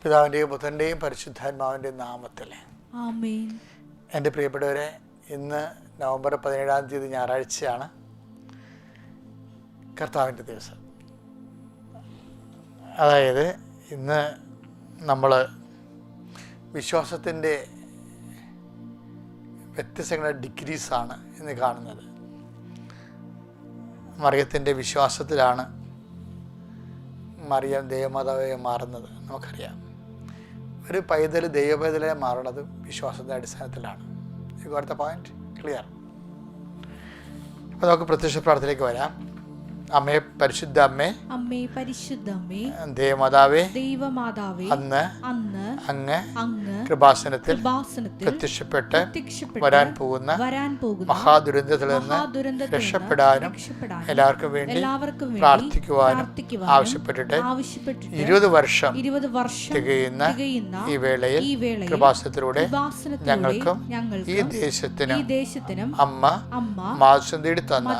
പിതാവിൻ്റെയും പുത്രൻ്റെയും പരിശുദ്ധാത്മാവിൻ്റെയും നാമത്തിൽ ആമേൻ. എൻ്റെ പ്രിയപ്പെട്ടവരെ, ഇന്ന് നവംബർ 17 ഞായറാഴ്ചയാണ്, കർത്താവിൻ്റെ ദിവസം. അതായത് ഇന്ന് നമ്മൾ വിശ്വാസത്തിൻ്റെ വ്യത്യസ്തങ്ങളുടെ ഡിഗ്രീസാണ് ഇന്ന് കാണുന്നത്. മറിയത്തിൻ്റെ വിശ്വാസത്തിലാണ് മറിയം ദൈവമാതാവായി മാറുന്നത്. നമുക്കറിയാം, ഒരു പൈതൽ ദൈവപൈതലായി മാറുന്നത് വിശ്വാസത്തിൻ്റെ അടിസ്ഥാനത്തിലാണ്. You got the point? Clear? അപ്പോൾ നമുക്ക് പ്രത്യക്ഷ പ്രാർത്ഥനയിലേക്ക് വരാം. അമ്മേ, പരിശുദ്ധ അമ്മേ, അമ്മേ പരിശുദ്ധ അമ്മേ, ദൈവമാതാവേ, ദൈവമാതാവേ, അന്ന് അങ്ങ് കൃപാസനത്തിൽ പ്രത്യക്ഷപ്പെട്ട് വരാൻ പോകുന്ന മഹാദുരന്തത്തിൽ നിന്ന് രക്ഷപ്പെടാനും എല്ലാവർക്കും വേണ്ടി പ്രാർത്ഥിക്കുവാനും ആവശ്യപ്പെട്ടിട്ട് 20 വർഷം തികയുന്ന ഈ വേളയിൽ കൃപാസനത്തിലൂടെ ഞങ്ങൾക്കും ഈ ദേശത്തിനും അമ്മ മാസം തേടി തന്ന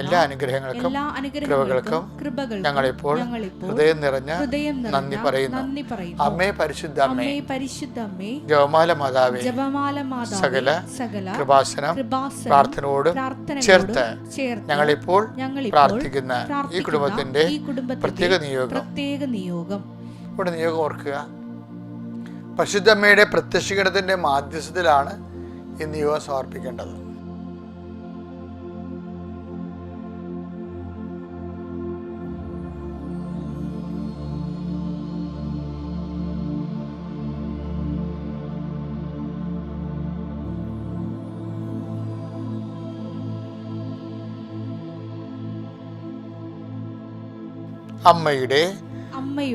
എല്ലാ അനുഗ്രഹങ്ങൾക്കും കൃപകൾക്കും ഞങ്ങളിപ്പോൾ ഹൃദയം നിറഞ്ഞ നന്ദി പറയുന്നു. അമ്മേ പരിശുദ്ധ അമ്മേ, ജപമാല മാതാവേ, സകല കൃപാസനം പ്രാർത്ഥനയോട് ചേർത്ത് ഞങ്ങളിപ്പോൾ പ്രാർത്ഥിക്കുന്ന ഈ കുടുംബത്തിന്റെ പ്രത്യേക നിയോഗം ഇവിടെ നിയോഗം ഓർക്കുക. പരിശുദ്ധ അമ്മയുടെ പ്രത്യക്ഷീകരണത്തിന്റെ മാധ്യസ്ഥത്തിലാണ് ഈ നിയോഗം സമർപ്പിക്കേണ്ടത്.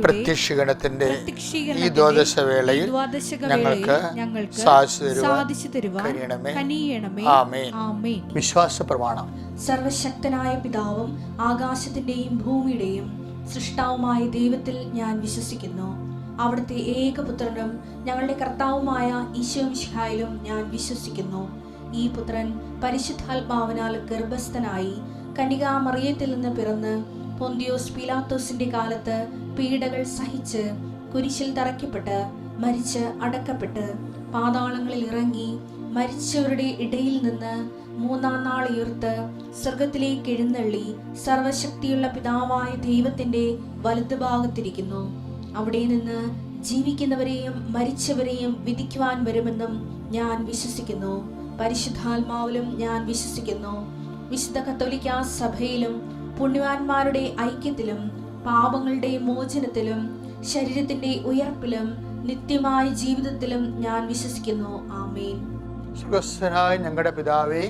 പ്രത്യക്ഷീകരണത്തിന്റെ ഈ ദ്വാദശ വേളയിൽ ഞങ്ങൾക്ക് സാധിച്ചു തരുവാൻ ആമേൻ. വിശ്വാസ പ്രമാണം. സർവശക്തനായ പിതാവും ആകാശത്തിന്റെയും ഭൂമിയുടെയും സൃഷ്ടാവുമായ ദൈവത്തിൽ ഞാൻ വിശ്വസിക്കുന്നു. അവിടുത്തെ ഏകപുത്രനും ഞങ്ങളുടെ കർത്താവുമായ ഈശോ മിശിഹായിലും ഞാൻ വിശ്വസിക്കുന്നു. ഈ പുത്രൻ പരിശുദ്ധാത്മാവിനാൽ ഗർഭസ്ഥനായി കന്യകാ മറിയത്തിൽ നിന്ന് പിറന്ന് പൊന്തിയോസ് പീലാത്തോസിന്റെ കാലത്ത് പീഡകൾ സഹിച്ച് കുരിശിൽ തറയ്ക്കപ്പെട്ട് മരിച്ച് അടക്കപ്പെട്ട് പാതാളങ്ങളിൽ ഇറങ്ങി മരിച്ചവരുടെ ഇടയിൽ നിന്ന് 3-ാം നാൾ ഉയർത്ത് സ്വർഗത്തിലേക്ക് എഴുന്നള്ളി സർവശക്തിയുള്ള പിതാവായ ദൈവത്തിന്റെ വലതുഭാഗത്തിരിക്കുന്നു. അവിടെ നിന്ന് ജീവിക്കുന്നവരെയും മരിച്ചവരെയും വിധിക്കുവാൻ വരുമെന്നും ഞാൻ വിശ്വസിക്കുന്നു. പരിശുദ്ധാത്മാവിലും ഞാൻ വിശ്വസിക്കുന്നു. വിശുദ്ധ കത്തോലിക്കാ സഭയിലും പുണ്യവാന്മാരുടെ ഐക്യത്തിലും പാപങ്ങളുടെ മോചനത്തിലും ശരീരത്തിന്റെ ഉയർപ്പിലും നിത്യമായ ജീവിതത്തിലും ഞാൻ വിശ്വസിക്കുന്നു. ആമേൻ. സ്വർഗ്ഗസ്ഥനായ ഞങ്ങളുടെ പിതാവേ,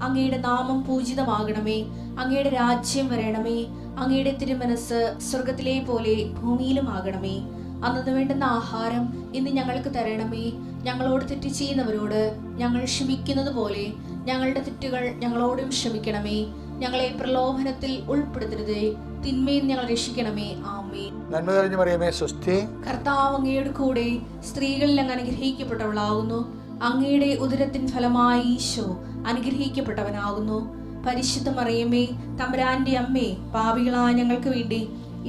അങ്ങയുടെ നാമം പൂജിതമാകണമേ. അങ്ങയുടെ രാജ്യം വരണമേ. അങ്ങയുടെ തിരുമനസ് സ്വർഗത്തിലെ പോലെ ഭൂമിയിലും ആകണമേ. അന്നു വേണ്ടുന്ന ആഹാരം ഇന്ന് ഞങ്ങൾക്ക് തരണമേ. ഞങ്ങളോട് തെറ്റ് ചെയ്യുന്നവരോട് ഞങ്ങൾ ക്ഷമിക്കുന്നത് പോലെ ഞങ്ങളുടെ തെറ്റുകൾ ഞങ്ങളോടും ക്ഷമിക്കണമേ. ഞങ്ങളെ പ്രലോഭനത്തിൽ ഉൾപ്പെടുത്തരുതേ, തിന്മയിൽ ഞങ്ങൾ രക്ഷിക്കണമേ. ആമേൻ. നന്മ നിറഞ്ഞ മറിയമേ, സ്വസ്തി. കർത്താവ് അങ്ങയുടെ കൂടെ സ്ത്രീകളിൽ അങ്ങ് അനുഗ്രഹിക്കപ്പെട്ടവളാകുന്നു. അങ്ങയുടെ ഉദരത്തിൻ ഫലമായി ഈശോ അനുഗ്രഹിക്കപ്പെട്ടവനാകുന്നു. പരിശുദ്ധ മറിയമേ, തമ്പുരാന്റെ അമ്മേ, പാപികളായ ഞങ്ങൾക്ക് വേണ്ടി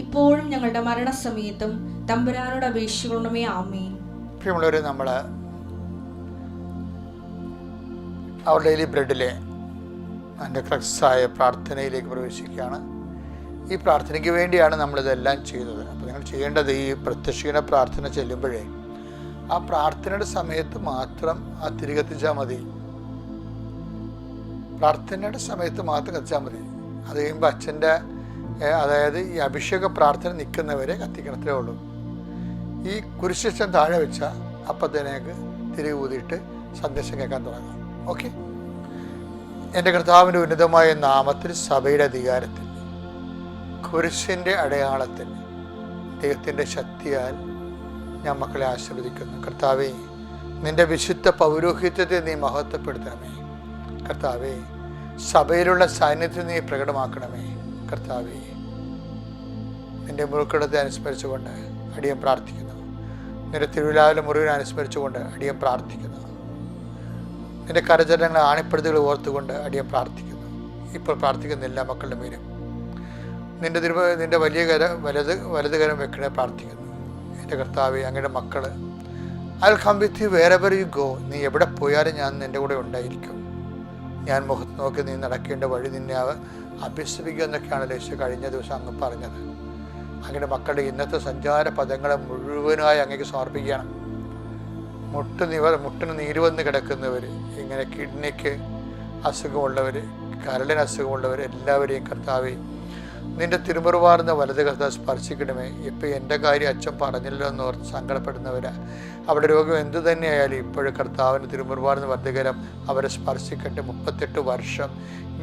ഇപ്പോഴും ഞങ്ങളുടെ മരണസമയത്തും തമ്പുരാനോട് അപേക്ഷിക്കണമേ. ആമേൻ. പ്രിയമുള്ളവരെ, നമ്മൾ അവർ ഡെയിലി ബ്രെഡിലെ അതിൻ്റെ ക്രക്സായ പ്രാർത്ഥനയിലേക്ക് പ്രവേശിക്കുകയാണ്. ഈ പ്രാർത്ഥനയ്ക്ക് വേണ്ടിയാണ് നമ്മളിതെല്ലാം ചെയ്തത്. അപ്പോൾ നിങ്ങൾ ചെയ്യേണ്ടത്, ഈ പ്രത്യക്ഷീകരണ പ്രാർത്ഥന ചെല്ലുമ്പോഴേ ആ പ്രാർത്ഥനയുടെ സമയത്ത് മാത്രം ആ തിരി കത്തിച്ചാൽ മതി. പ്രാർത്ഥനയുടെ സമയത്ത് മാത്രം കത്തിച്ചാൽ മതി. അത് കഴിയുമ്പോൾ അച്ഛൻ്റെ അതായത് ഈ അഭിഷേക പ്രാർത്ഥന നിൽക്കുന്നവരെ കത്തിക്കണത്രേ ഉള്ളൂ. ഈ കുരിശൻ താഴെ വെച്ചാൽ അപ്പത്തേക്ക് തിരി ഊതിയിട്ട് സന്ദേശം കേൾക്കാൻ തുടങ്ങാം. ഓക്കെ. എൻ്റെ കർത്താവിൻ്റെ ഉന്നതമായ നാമത്തിൽ, സഭയുടെ അധികാരത്തിൽ, കുരിശിൻ്റെ അടയാളത്തിൽ, ദൈവത്തിൻ്റെ ശക്തിയാൽ ഞാൻ മക്കളെ ആശീർവദിക്കുന്നു. കർത്താവേ, നിൻ്റെ വിശുദ്ധ പൗരോഹിത്യത്തെ നീ മഹത്വപ്പെടുത്തണമേ. കർത്താവേ, സഭയിലുള്ള സാന്നിധ്യം നീ പ്രകടമാക്കണമേ. കർത്താവേ, നിൻ്റെ മുഴുക്കടത്തെ അനുസ്മരിച്ചുകൊണ്ട് അടിയൻ പ്രാർത്ഥിക്കുന്നു. നിൻ്റെ തിരുവിലാവിലെ മുറിവിനെ അനുസ്മരിച്ചുകൊണ്ട് അടിയൻ പ്രാർത്ഥിക്കുന്നു. നിന്റെ കരചരണങ്ങൾ ആണിപ്പെടുത്തുകൾ ഓർത്തുകൊണ്ട് അടിയൻ പ്രാർത്ഥിക്കുന്നു. ഇപ്പോൾ പ്രാർത്ഥിക്കുന്ന എല്ലാ മക്കളുടെ മേലും നിന്റെ വലിയ വലത് കരം വെക്കണേ പ്രാർത്ഥിക്കുന്നു. എൻ്റെ കർത്താവേ, അങ്ങയുടെ മക്കൾ I will come with you wherever you go. നീ എവിടെ പോയാലും ഞാൻ നിൻ്റെ കൂടെ ഉണ്ടായിരിക്കും. ഞാൻ മുഖത്ത് നോക്കി നീ നടക്കേണ്ട വഴി നിന്നെ അഭ്യസിപ്പിക്കുക എന്നൊക്കെയാണല്ലോ യേശു കഴിഞ്ഞ ദിവസം അങ്ങ് പറഞ്ഞത്. അങ്ങയുടെ മക്കളുടെ ഇന്നത്തെ സഞ്ചാര പദങ്ങളെ മുഴുവനായി അങ്ങേക്ക് സമർപ്പിക്കണം. മുട്ടിന് നീര് വന്ന് കിടക്കുന്നവർ, ഇങ്ങനെ കിഡ്നിക്ക് അസുഖമുള്ളവർ, കരളിന് അസുഖമുള്ളവർ എല്ലാവരെയും കർത്താവേ നിൻ്റെ തിരുമുറുവാർന്ന വലത് കർത്താവ് സ്പർശിക്കണമേ. ഇപ്പം എൻ്റെ കാര്യം അച്ഛൻ പറഞ്ഞല്ലോ എന്ന് ഓർത്ത് സങ്കടപ്പെടുന്നവരാ, അവിടെ രോഗം എന്തു തന്നെയായാലും ഇപ്പോഴും കർത്താവിൻ്റെ തിരുമുറുവാർന്ന വലതുകരം അവരെ സ്പർശിക്കട്ടെ. 38 വർഷം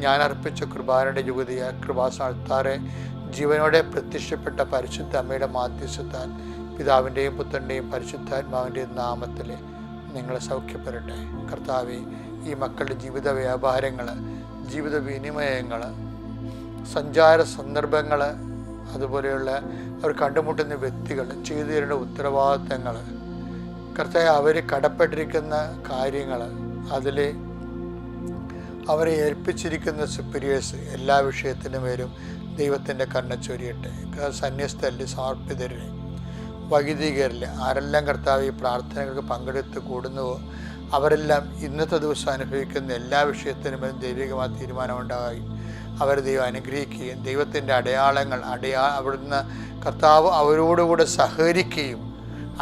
ഞാൻ അർപ്പിച്ച കൃപാനയുടെ യുവതിയ കൃപാസ്ഥാനത്താറെ ജീവനോടെ പ്രത്യക്ഷപ്പെട്ട പരിശുദ്ധ അമ്മയുടെ മാധ്യസ്ഥത്താൽ പിതാവിൻ്റെയും പുത്രൻ്റെയും പരിശുദ്ധാത്മാവിൻ്റെയും നാമത്തിൽ നിങ്ങളെ സൗഖ്യപ്പെടട്ടെ. കർത്താവെ, ഈ മക്കളുടെ ജീവിത വ്യാപാരങ്ങൾ, ജീവിത വിനിമയങ്ങൾ, സഞ്ചാര സന്ദർഭങ്ങൾ, അതുപോലെയുള്ള അവർ കണ്ടുമുട്ടുന്ന വ്യക്തികൾ, ചെയ്തു തരേണ്ട ഉത്തരവാദിത്തങ്ങൾ, കർത്താവെ അവർ കടപ്പെട്ടിരിക്കുന്ന കാര്യങ്ങൾ, അതിൽ അവരെ ഏൽപ്പിച്ചിരിക്കുന്ന സുപ്പീരിയേഴ്സ്, എല്ലാ വിഷയത്തിനും വരും ദൈവത്തിൻ്റെ കണ്ണ ചൊരിയട്ടെ. സന്യസ്തരിൽ, സമർപ്പിതരിൽ, വൈദികരിൽ ആരെല്ലാം കർത്താവ് ഈ പ്രാർത്ഥനകൾക്ക് പങ്കെടുത്ത് കൂടുന്നുവോ അവരെല്ലാം ഇന്നത്തെ ദിവസം അനുഭവിക്കുന്ന എല്ലാ വിഷയത്തിനും ദൈവികമായ തീരുമാനമുണ്ടാകുകയും അവരെ ദൈവം അനുഗ്രഹിക്കുകയും ദൈവത്തിൻ്റെ അടയാളങ്ങൾ അവിടുന്ന് കർത്താവ് അവരോടുകൂടെ സഹകരിക്കുകയും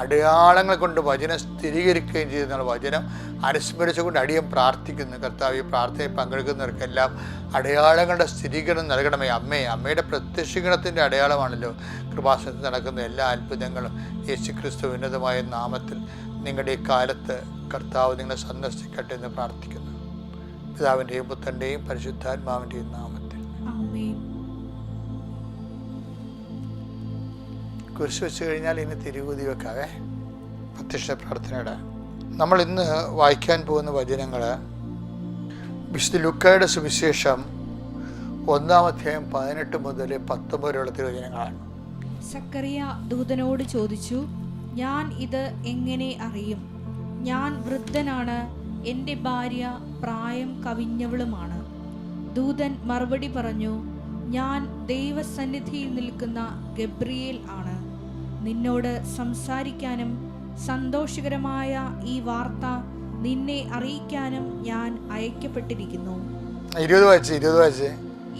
അടയാളങ്ങൾ കൊണ്ട് വചനം സ്ഥിരീകരിക്കുകയും ചെയ്യുന്ന വചനം അനുസ്മരിച്ചുകൊണ്ട് അടിയം പ്രാർത്ഥിക്കുന്നു. കർത്താവ് ഈ പ്രാർത്ഥനയിൽ പങ്കെടുക്കുന്നവർക്കെല്ലാം അടയാളങ്ങളുടെ സ്ഥിരീകരണം നൽകണമേ. അമ്മയുടെ പ്രത്യക്ഷീകരണത്തിൻ്റെ അടയാളമാണല്ലോ കൃപാസനത്തിൽ നടക്കുന്ന എല്ലാ അത്ഭുതങ്ങളും. യേശുക്രിസ്തു ഉന്നതമായ നാമത്തിൽ നിങ്ങളുടെ ഈ കാലത്ത് കർത്താവ് നിങ്ങളെ സന്ദർശിക്കട്ടെ എന്ന് പ്രാർത്ഥിക്കുന്നു. പിതാവിൻ്റെയും പുത്രൻ്റെയും പരിശുദ്ധാത്മാവിൻ്റെയും നാമത്തിൽ. കുരിശ് വെച്ച് കഴിഞ്ഞാൽ ഇനി തിരുവൂതി വെക്കാവേ. പ്രത്യക്ഷ പ്രാർത്ഥനയുടെ നമ്മൾ ഇന്ന് വായിക്കാൻ പോകുന്ന വചനങ്ങൾ വിശുദ്ധ ലൂക്കായുടെ സുവിശേഷം 1-ാം അധ്യായം 18 മുതൽ 19 വരെയുള്ള തിരുവചനങ്ങളാണ്. സക്കറിയ ദൂതനോട് ചോദിച്ചു, ഞാൻ ഇത് എങ്ങനെ അറിയും? ഞാൻ വൃദ്ധനാണ്, എൻ്റെ ഭാര്യ പ്രായം കവിഞ്ഞവളുമാണ്. ദൂതൻ മറുപടി പറഞ്ഞു, ഞാൻ ദൈവസന്നിധിയിൽ നിൽക്കുന്ന ഗബ്രിയേൽ ആണ്. നിന്നോട് സംസാരിക്കാനും സന്തോഷകരമായ ഈ വാർത്ത നിന്നെ അറിയിക്കാനും ഞാൻ അയക്കപ്പെട്ടിരിക്കുന്നു. 20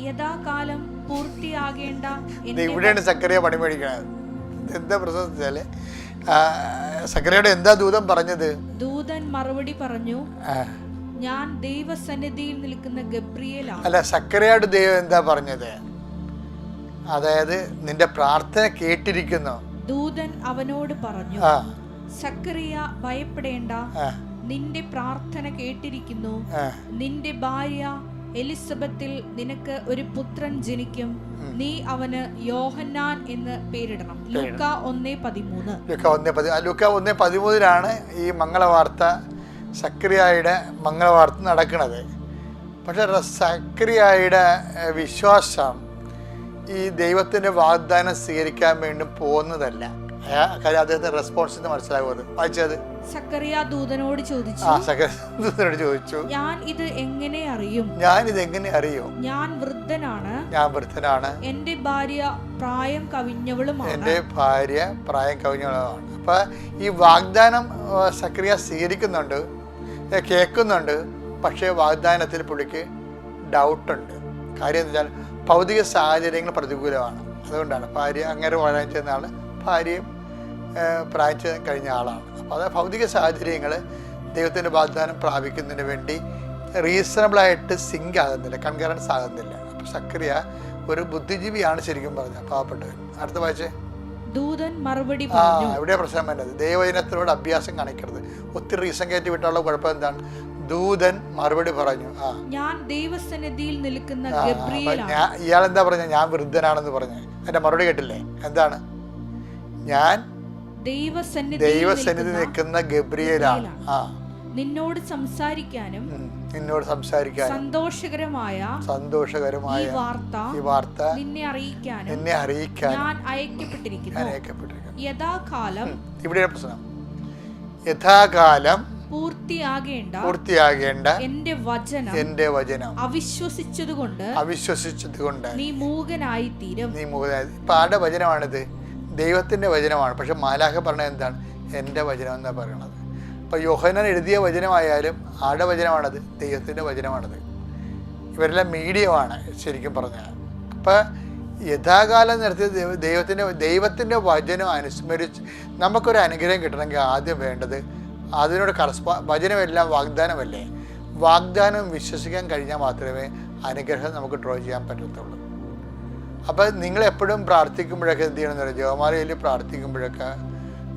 യഥാകാലം പൂർത്തിയാകേണ്ട ഇവിടെയാണ് സക്കറിയ പണി മേടിക്കണത്. എന്താ പ്രശ്നം? സക്കറിയയുടെ എന്താ ദൂതൻ പറഞ്ഞത്? ദൂതൻ മറുപടി പറഞ്ഞു, ഞാൻ ദൈവസന്നിധിയിൽ നിൽക്കുന്ന ഗബ്രിയേലാണ്. അല്ല, സക്കറിയയുടെ ദൈവം എന്താ പറഞ്ഞത്? അതായത് നിന്റെ പ്രാർത്ഥന കേട്ടിരിക്കുന്നു. ദൂതൻ അവനോട് പറഞ്ഞു, സക്കറിയ ഭയപ്പെടേണ്ട, നിന്റെ പ്രാർത്ഥന കേട്ടിരിക്കുന്നു. നിന്റെ ഭാര്യ എലിസബത്തിൽ നിനക്ക് ഒരു പുത്രൻ ജനിക്കും. നീ അവന് യോഹന്നാൻ എന്ന് പേരിടണം. ലൂക്ക 1:13. ലൂക്ക 1:13 ഈ മംഗളവാർത്ത, സക്കറിയായുടെ മംഗളവാർത്ത നടക്കുന്നത്. പക്ഷെ സക്കറിയായുടെ വിശ്വാസം ഈ ദൈവത്തിൻ്റെ വാഗ്ദാനം സ്വീകരിക്കാൻ വേണ്ടി പോകുന്നതല്ല. കാര്യം അദ്ദേഹത്തിന്റെ റെസ്പോൺസ് മനസ്സിലാകുന്നത്. വായിച്ചത് സക്കറിയ ദൂതനോട് ചോദിച്ചു, ഞാൻ ഇത് എങ്ങനെ അറിയും? ഞാൻ വൃദ്ധനാണ്, എൻ്റെ ഭാര്യ പ്രായം കവിഞ്ഞവളുമാണ്. അപ്പൊ ഈ വാഗ്ദാനം സക്കറിയ സ്വീകരിക്കുന്നുണ്ട്, കേൾക്കുന്നുണ്ട്. പക്ഷേ വാഗ്ദാനത്തിൽ പുള്ളിക്ക് ഡൗട്ടുണ്ട്. കാര്യം എന്താ വെച്ചാൽ ഭൗതിക സാഹചര്യങ്ങൾ പ്രതികൂലമാണ്. അതുകൊണ്ടാണ് ഭാര്യ അങ്ങനെ വളരാൻ ചെയ്യുന്ന ആൾ ഭാര്യയും പ്രായം കഴിഞ്ഞ ആളാണ്. അപ്പോൾ അത് ഭൗതിക സാഹചര്യങ്ങൾ ദൈവത്തിൻ്റെ വാഗ്ദാനം പ്രാപിക്കുന്നതിന് വേണ്ടി റീസണബിളായിട്ട് സിങ്ക് ആകുന്നില്ല, കൺകറൻസ് ആകുന്നില്ല. അപ്പോൾ സക്കറിയ ഒരു ബുദ്ധിജീവിയാണ് ശരിക്കും പറഞ്ഞത്, പാവപ്പെട്ടവൻ. അടുത്ത വായിച്ചേ. ദൂതൻ മറുപടി എവിടെയാ പ്രശ്നം വേണ്ടത്? ദൈവവചനത്തിനോട് അഭ്യാസം കാണിക്കരുത്. ഒത്തിരി റീസൺ കയറ്റി വിട്ടുള്ള കുഴപ്പം എന്താണ്? ദൂതൻ മറുപടി പറഞ്ഞു, ഞാൻ ദൈവസന്നിധിയിൽ നിൽക്കുന്ന ഗബ്രിയേലാണ്. ഇയാൾ എന്താ പറഞ്ഞ? ഞാൻ വൃദ്ധനാണെന്ന് പറഞ്ഞു. അതിന്റെ മറുപടി കേട്ടില്ലേ? എന്താണ്? ഞാൻ ദൈവസന്നിധി നിൽക്കുന്ന ഗബ്രിയേലാണ്. നിന്നോട് സംസാരിക്കാനും സന്തോഷകരമായ ഈ വാർത്ത നിന്നെ അറിയിക്കാനും ഞാൻ അയക്കപ്പെട്ടിരിക്കുന്നു. പ്രശ്നം യഥാകാലം പൂർത്തിയാകേണ്ട എന്റെ വചനം അവിശ്വസിച്ചതുകൊണ്ട് നീ മൂകനായി തീരും. ഇപ്പൊ ആരുടെ വചനമാണിത്? ദൈവത്തിൻ്റെ വചനമാണ്. പക്ഷെ മാലാഖ പറഞ്ഞത് എന്താണ്? എൻ്റെ വചനം എന്നാണ് പറയണത്. അപ്പോൾ യോഹന്നാൻ എഴുതിയ വചനമായാലും ആരുടെ വചനമാണത്? ദൈവത്തിൻ്റെ വചനമാണത്. ഇവരെല്ലാം മീഡിയമാണ് ശരിക്കും പറഞ്ഞാൽ. അപ്പം യഥാകാലം നിർത്തിയ ദൈവത്തിൻ്റെ വചനം അനുസ്മരിച്ച് നമുക്കൊരു അനുഗ്രഹം കിട്ടണമെങ്കിൽ ആദ്യം വേണ്ടത് അതിനോട് വചനമെല്ലാം വാഗ്ദാനമല്ലേ, വാഗ്ദാനം വിശ്വസിക്കാൻ കഴിഞ്ഞാൽ മാത്രമേ അനുഗ്രഹം നമുക്ക് ഡ്രോ ചെയ്യാൻ പറ്റത്തുള്ളൂ. അപ്പോൾ നിങ്ങളെപ്പോഴും പ്രാർത്ഥിക്കുമ്പോഴൊക്കെ എന്ത് ചെയ്യണമെന്ന് പറയുക, ജപമാലയിൽ പ്രാർത്ഥിക്കുമ്പോഴൊക്കെ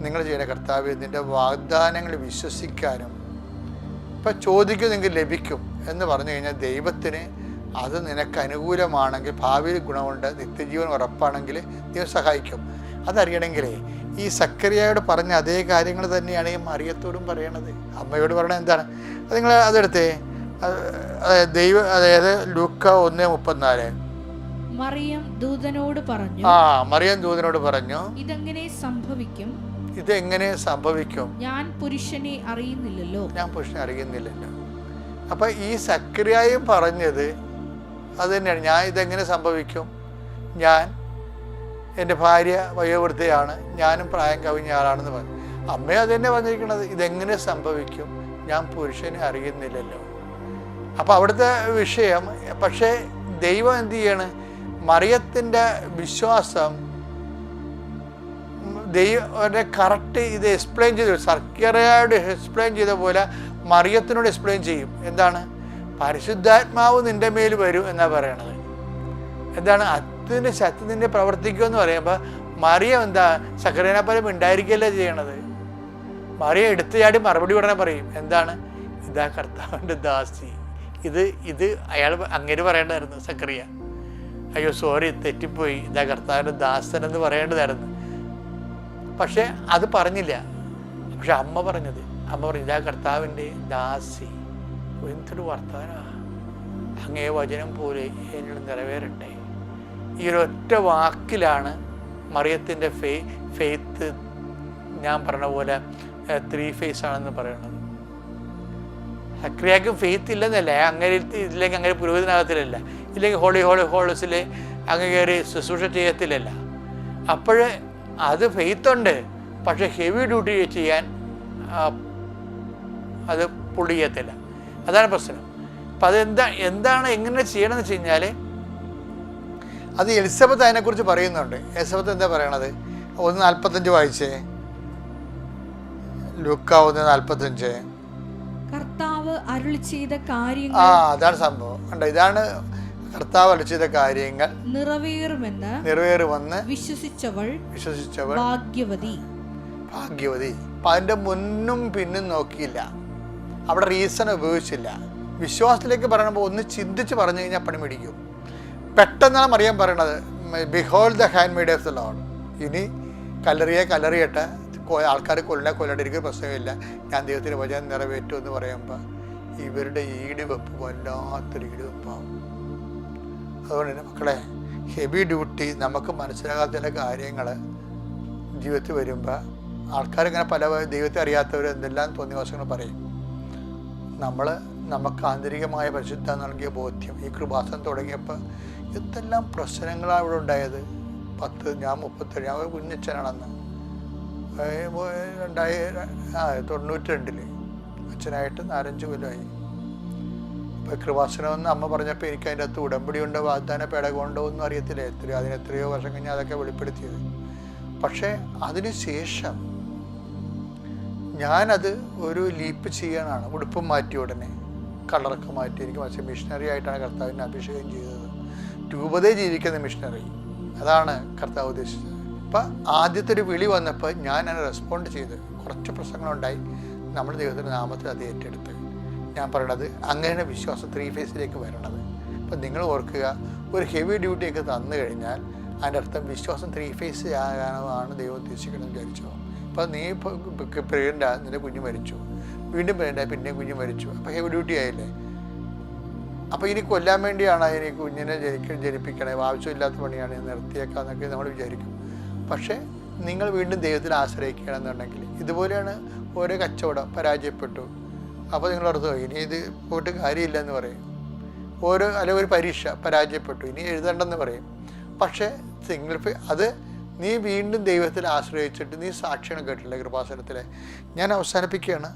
നിങ്ങൾ ചെയ്യുന്ന കർത്താവ് നിൻ്റെ വാഗ്ദാനങ്ങൾ വിശ്വസിക്കാനും ഇപ്പം ചോദിക്കുന്നെങ്കിൽ ലഭിക്കും എന്ന് പറഞ്ഞു കഴിഞ്ഞാൽ ദൈവത്തിന് അത് നിനക്ക് അനുകൂലമാണെങ്കിൽ, ഭാവിയിൽ ഗുണമുണ്ട്, നിത്യജീവൻ ഉറപ്പാണെങ്കിൽ ദൈവം സഹായിക്കും. അതറിയണമെങ്കിലേ ഈ സക്കറിയായോട് പറഞ്ഞ അതേ കാര്യങ്ങൾ തന്നെയാണ് ഈ മറിയത്തോടും പറയണത്. അമ്മയോട് പറയണത് എന്താണ്? അത് നിങ്ങൾ അതെടുത്തേ, അതായത് ലൂക്ക 1:34. മറിയം ദൂതനോട് പറഞ്ഞു, മറിയം ദൂതനോട് പറഞ്ഞു, ഇതെങ്ങനെ സംഭവിക്കും? ഞാൻ പുരുഷനെ അറിയുന്നില്ലല്ലോ. അപ്പൊ ഈ സക്കറിയായും പറഞ്ഞത് അത് തന്നെയാണ്. ഞാൻ ഇതെങ്ങനെ സംഭവിക്കും? എൻ്റെ ഭാര്യ വയോവൃദ്ധയാണ്, ഞാനും പ്രായം കവിഞ്ഞ ആളാണെന്ന് പറഞ്ഞു. അമ്മയും അത് തന്നെ പറഞ്ഞിരിക്കുന്നത്, ഇതെങ്ങനെ സംഭവിക്കും? ഞാൻ പുരുഷനെ അറിയുന്നില്ലല്ലോ. അപ്പം അവിടുത്തെ വിഷയം. പക്ഷേ ദൈവം എന്ത് ചെയ്യാണ്? മറിയത്തിൻ്റെ വിശ്വാസം ദൈവം കറക്റ്റ് ഇത് എക്സ്പ്ലെയിൻ ചെയ്തു. സക്കറിയായോട് എക്സ്പ്ലെയിൻ ചെയ്ത പോലെ മറിയത്തിനോട് എക്സ്പ്ലെയിൻ ചെയ്യും. എന്താണ്? പരിശുദ്ധാത്മാവ് നിൻ്റെ മേൽ വരും എന്നാണ് പറയണത്. എന്താണ്? അതിൻ്റെ ശക്തി നിന്നെ പ്രവർത്തിക്കുമെന്ന് പറയുമ്പോൾ മറിയം എന്താ സക്കറിയനെ പോലെ ഉണ്ടായിരിക്കുകയല്ലേ ചെയ്യണത്. മറിയം എടുത്തു ചാടി മറുപടി ഉടനെ പറയും. എന്താണ്? ഇതാ കർത്താവിൻ്റെ ദാസി. ഇത് അയാൾ അങ്ങനെ പറയേണ്ടതായിരുന്നു സക്കറിയ. അയ്യോ സോറി, തെറ്റിപ്പോയി, ഇതാ കർത്താവിൻ്റെ ദാസൻ എന്ന് പറയേണ്ടതായിരുന്നു. പക്ഷെ അത് പറഞ്ഞില്ല. പക്ഷെ അമ്മ പറഞ്ഞു, ഇതാ കർത്താവിൻ്റെ ദാസി. എന്തൊരു വർത്തമാനമാണ്! അങ്ങേ വചനം പോലെ എന്നോട് നിറവേറട്ടെ. ഈ ഒരൊറ്റ വാക്കിലാണ് മറിയത്തിൻ്റെ ഫെയ്ത്ത് ഞാൻ പറഞ്ഞ പോലെ 3 phase ആണെന്ന് പറയണത്. സക്രിയക്കും ഫെയ്ത്ത് ഇല്ലെന്നല്ല, അങ്ങനെ ഇല്ലെങ്കിൽ അങ്ങനെ പുരോഹിതനാകത്തിലല്ല, ഇല്ലെങ്കിൽ ഹോളീസിൽ അങ്ങ് കയറി ശുശ്രൂഷ ചെയ്യത്തില്ലല്ല. അപ്പോൾ അത് ഫെയ്ത്തുണ്ട്, പക്ഷെ ഹെവി ഡ്യൂട്ടി ചെയ്യാൻ അത് പുള്ളി ചെയ്യത്തില്ല. അതാണ് പ്രശ്നം. അപ്പം എന്താണ് എങ്ങനെ ചെയ്യണമെന്ന് വെച്ച് കഴിഞ്ഞാൽ അത് എലിസബത്ത് അതിനെക്കുറിച്ച് പറയുന്നുണ്ട്. എലിസബത്ത് എന്താ പറയണത്? 1:45 വായിച്ചേ. ലൂക്ക 1:45. കർത്താവ് അരുളി ചെയ്ത കാര്യങ്ങൾ, അതാണ് സംഭവം. കണ്ടോ, ഇതാണ് കർത്താവ് അരുളി ചെയ്ത കാര്യങ്ങൾ നിറവേറുമെന്ന് വിശ്വസിച്ചവൾ ഭാഗ്യവതി. അപ്പം അതിൻ്റെ മുന്നും പിന്നും നോക്കിയില്ല, അവിടെ റീസൺ ഉപയോഗിച്ചില്ല. വിശ്വാസത്തിലേക്ക് പറയുമ്പോൾ ഒന്ന് ചിന്തിച്ച് പറഞ്ഞു കഴിഞ്ഞാൽ പണി പിടിക്കും. പെട്ടെന്നാണ് മറിയം പറയണത്, behold the hand made of the Lord. ഇനി കല്ലറിയട്ടെ, ആൾക്കാർ കൊല്ലാണ്ടിരിക്കുന്ന പ്രശ്നമില്ല, ഞാൻ ദൈവത്തിൻ്റെ വചനം നിറവേറ്റും എന്ന് പറയുമ്പോൾ ഇവരുടെ ഈടുവെപ്പ് വല്ലാത്തൊരു ഈടുവെപ്പാവും. അതുകൊണ്ട് തന്നെ മക്കളെ, ഹെവി ഡ്യൂട്ടി നമുക്ക് മനസ്സിലാകാത്ത ചില കാര്യങ്ങൾ ജീവിതത്തിൽ വരുമ്പോൾ ആൾക്കാരിങ്ങനെ പല ദൈവത്തെ അറിയാത്തവർ എന്തെല്ലാം തോന്നിവാസങ്ങൾ പറയും. നമുക്ക് ആന്തരികമായ പരിശുദ്ധ നൽകിയ ബോധ്യം ഈ കൃപാസനം തുടങ്ങിയപ്പോൾ എന്തെല്ലാം പ്രശ്നങ്ങളാണ് ഇവിടെ ഉണ്ടായത്. ഞാൻ 37, ഞാൻ ഒരു കുഞ്ഞച്ഛനാണെന്ന് 1992 അച്ഛനായിട്ട് 4-5 കൊല്ലമായി. അപ്പോൾ കൃപാസനമെന്ന് അമ്മ പറഞ്ഞപ്പോൾ എനിക്ക് അതിൻ്റെ അകത്ത് ഉടമ്പടിയുണ്ടോ വാഗ്ദാന പേടകമുണ്ടോ ഒന്നും അറിയത്തില്ല. അതിനെത്രയോ വർഷം കഴിഞ്ഞാൽ അതൊക്കെ വെളിപ്പെടുത്തിയത്. പക്ഷേ അതിന് ശേഷം ഞാനത് ഒരു ലീപ്പ് ചെയ്യാനാണ്. ഉടുപ്പം മാറ്റി ഉടനെ കളറൊക്കെ മാറ്റി എനിക്ക് മനസ്സിലായി മിഷണറി ആയിട്ടാണ് കർത്താവിനെ അഭിഷേകം ചെയ്തത്. രൂപതയിൽ ജീവിക്കുന്ന മിഷണറി, അതാണ് കർത്താവ് ഉദ്ദേശിച്ചത്. അപ്പം ആദ്യത്തെ ഒരു വിളി വന്നപ്പോൾ ഞാൻ അതിനെ റെസ്പോണ്ട് ചെയ്ത് കുറച്ച് പ്രശ്നങ്ങളുണ്ടായി. നമ്മൾ ദൈവത്തിൻ്റെ നാമത്തിൽ അത് ഏറ്റെടുത്ത്. ഞാൻ പറയണത് അങ്ങനെയാണ് വിശ്വാസം 3 phase വരണത്. അപ്പം നിങ്ങൾ ഓർക്കുക, ഒരു ഹെവി ഡ്യൂട്ടിയൊക്കെ തന്നു കഴിഞ്ഞാൽ അതിൻ്റെ അർത്ഥം വിശ്വാസം 3 phase ആകാനാണ് ദൈവം ഉദ്ദേശിക്കണമെന്ന് വിചാരിച്ചോ. അപ്പോൾ നീ പ്രഗ്നൻ്റ്, നിൻ്റെ കുഞ്ഞ് മരിച്ചു, വീണ്ടും പ്രഗ്നൻ്റ്, പിന്നെയും കുഞ്ഞ് മരിച്ചു, അപ്പോൾ ഹെവി ഡ്യൂട്ടി ആയില്ലേ. അപ്പോൾ ഇനി കൊല്ലാൻ വേണ്ടിയാണ് എനിക്ക് കുഞ്ഞിനെ ജനിപ്പിക്കണേ, ആവശ്യമില്ലാത്ത പണിയാണ്, നിർത്തിയേക്കാന്നൊക്കെ നമ്മൾ വിചാരിക്കും. പക്ഷേ നിങ്ങൾ വീണ്ടും ദൈവത്തിൽ ആശ്രയിക്കുകയാണെന്നുണ്ടെങ്കിൽ ഇതുപോലെയാണ് ഓരോ കച്ചവടം പരാജയപ്പെട്ടു. അപ്പോൾ നിങ്ങൾ ഓർത്തോ ഇനി ഇത് പോയിട്ട് കാര്യമില്ല എന്ന് പറയും. അല്ലെങ്കിൽ ഒരു പരീക്ഷ പരാജയപ്പെട്ടു, ഇനി എഴുതണ്ടെന്ന് പറയും. പക്ഷേ അത് നീ വീണ്ടും ദൈവത്തിൽ ആശ്രയിച്ചിട്ട് നീ സാക്ഷിയാണ് കേട്ടില്ലേ കൃപാസനത്തിലെ. ഞാൻ അവസാനിപ്പിക്കുകയാണ്.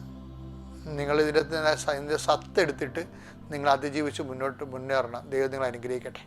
നിങ്ങൾ ഇതിൻ്റെ സത്ത് എടുത്തിട്ട് നിങ്ങൾ അതിജീവിച്ച് മുന്നോട്ട് മുന്നേറണം. ദൈവം നിങ്ങളെ അനുഗ്രഹിക്കട്ടെ.